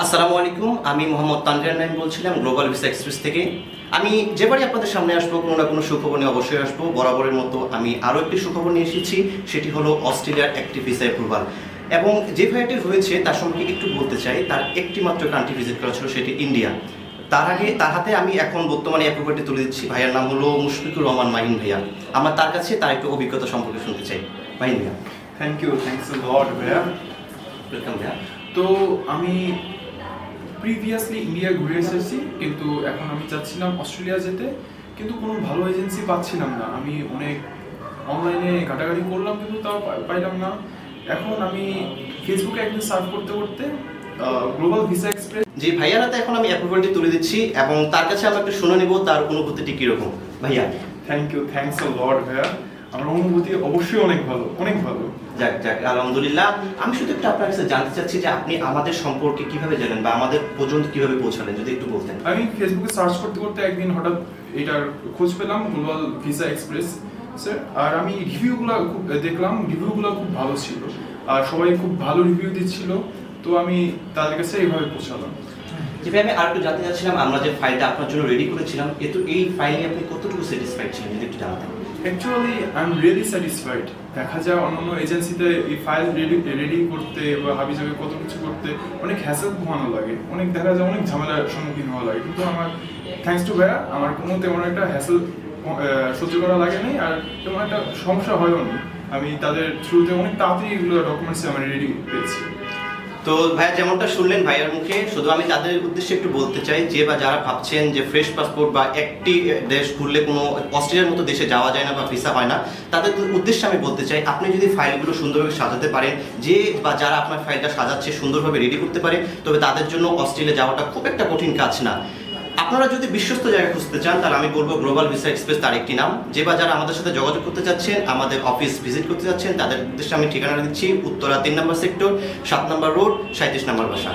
আসসালামু আলাইকুম, আমি মোহাম্মদ তানভীর নাইম বলছিলাম গ্লোবাল ভিসা এক্সপ্রেস থেকে। আমি যেবারই আপনাদের সামনে আসবো কোনো না কোনো সুখবর নিয়ে অবশ্যই আসবো। বরাবরের মতো আমি আরও একটি সুখবর নিয়ে এসেছি, সেটি হলো অস্ট্রেলিয়ার একটি ভিসা অ্যাপ্রুভাল। এবং যে ভাইয়াটি হয়েছে তার সম্পর্কে একটু বলতে চাই। তার একটি মাত্র কান্ট্রি ভিজিট করা ছিল, সেটি ইন্ডিয়া। তার আগে তার হাতে আমি এখন বর্তমানে অ্যাপ্রুভালটি তুলে দিচ্ছি। ভাইয়ার নাম হলো মুশফিকুর রহমান মাহিন ভাইয়া। আমার তার কাছে তার একটু অভিজ্ঞতা সম্পর্কে শুনতে চাই। মাহিন ভাইয়া। থ্যাংকস আ লট ভাইয়া। ওয়েলকাম ভাইয়া। তো আমি প্রিভিয়াসলি ইন্ডিয়া ঘুরে এসেছি, কিন্তু এখন আমি চাচ্ছিলাম অস্ট্রেলিয়া যেতে, কিন্তু কোনো ভালো এজেন্সি পাচ্ছিলাম না। আমি অনেক অনলাইনে ঘাটাঘাটি করলাম, কিন্তু তাও পাইলাম না। এখন আমি ফেসবুকে একদিন সার্চ করতে করতে গ্লোবাল ভিসা এক্সপ্রেস। যে ভাইয়ার হাতে এখন আমি অ্যাপ্রুভালটি তুলে দিচ্ছি এবং তার কাছে আমরা একটু শুনে নেব তার অনুভূতিটি কীরকম। ভাইয়া। থ্যাংকস আ লট ভাইয়া। আমার অনুভূতি অবশ্যই অনেক ভালো, অনেক ভালো। যাক যাক, আলহামদুলিল্লাহ। আমি শুধু একটু আপনার কাছে জানতে চাচ্ছি যে আপনি আমাদের সম্পর্কে কিভাবে জানেন বা আমাদের পর্যন্ত কিভাবে পৌঁছালেন, যদি একটু বলতেন। আমি ফেসবুকে সার্চ করতে করতে একদিন হঠাৎ এটার খোঁজ পেলাম, গ্লোবাল ভিসা এক্সপ্রেস স্যার। আর আমি রিভিউগুলো খুব দেখলাম, রিভিউগুলো খুব ভালো ছিল আর সবাই খুব ভালো রিভিউ দিচ্ছিল। তো আমি তাদের কাছে এইভাবে পৌঁছালাম। যেভাবে আমি আর একটু জানতে চাচ্ছিলাম, আমরা যে ফাইলটা আপনার জন্য রেডি করেছিলাম, কিন্তু এই ফাইলে আপনি কতটুকু স্যাটিসফাইড ছিলেন, যদি একটু জানাতেন। Actually I am really satisfied. দেখা যায় অন্যান্য এজেন্সিতে এই ফাইল রেডি করতে বা হাবিজাবি কত কিছু করতে অনেক হ্যাসেল পোহানো লাগে, অনেক দেখা যায় অনেক ঝামেলার সম্মুখীন হওয়া লাগে। কিন্তু আমার থ্যাঙ্কস টু ভাইয়া, আমার কোনো তেমন একটা হ্যাসেল সহ্য করা লাগে নাই, আর তেমন একটা সমস্যা হয়ও নি। আমি তাদের থ্রুতে অনেক তাড়াতাড়ি এগুলো ডকুমেন্টস আমি রেডি পেয়েছি। তো ভাইয়া যেমনটা শুনলেন ভাইয়ার মুখে, শুধু আমি তাদের উদ্দেশ্যে একটু বলতে চাই যে বা যারা ভাবছেন যে ফ্রেশ পাসপোর্ট বা একটি দেশ ঘুরলে কোনো অস্ট্রেলিয়ার মতো দেশে যাওয়া যায় না বা ভিসা হয় না, তাদের উদ্দেশ্যে আমি বলতে চাই আপনি যদি ফাইলগুলো সুন্দরভাবে সাজাতে পারেন, যে বা যারা আপনার ফাইলটা সাজাচ্ছে সুন্দরভাবে রেডি করতে পারে, তবে তাদের জন্য অস্ট্রেলিয়া যাওয়াটা খুব একটা কঠিন কাজ না। আপনারা যদি বিশ্বস্ত জায়গা খুঁজতে চান, তাহলে আমি বলবো গ্লোবাল ভিসা এক্সপ্রেস তার একটি নাম। যে বা যারা আমাদের সাথে যোগাযোগ করতে চাচ্ছেন, আমাদের অফিস ভিজিট করতে যাচ্ছেন, তাদের উদ্দেশ্যে আমি ঠিকানা দিচ্ছি উত্তরা 3 নম্বর সেক্টর, 7 নম্বর রোড, 37 নম্বর বাসা।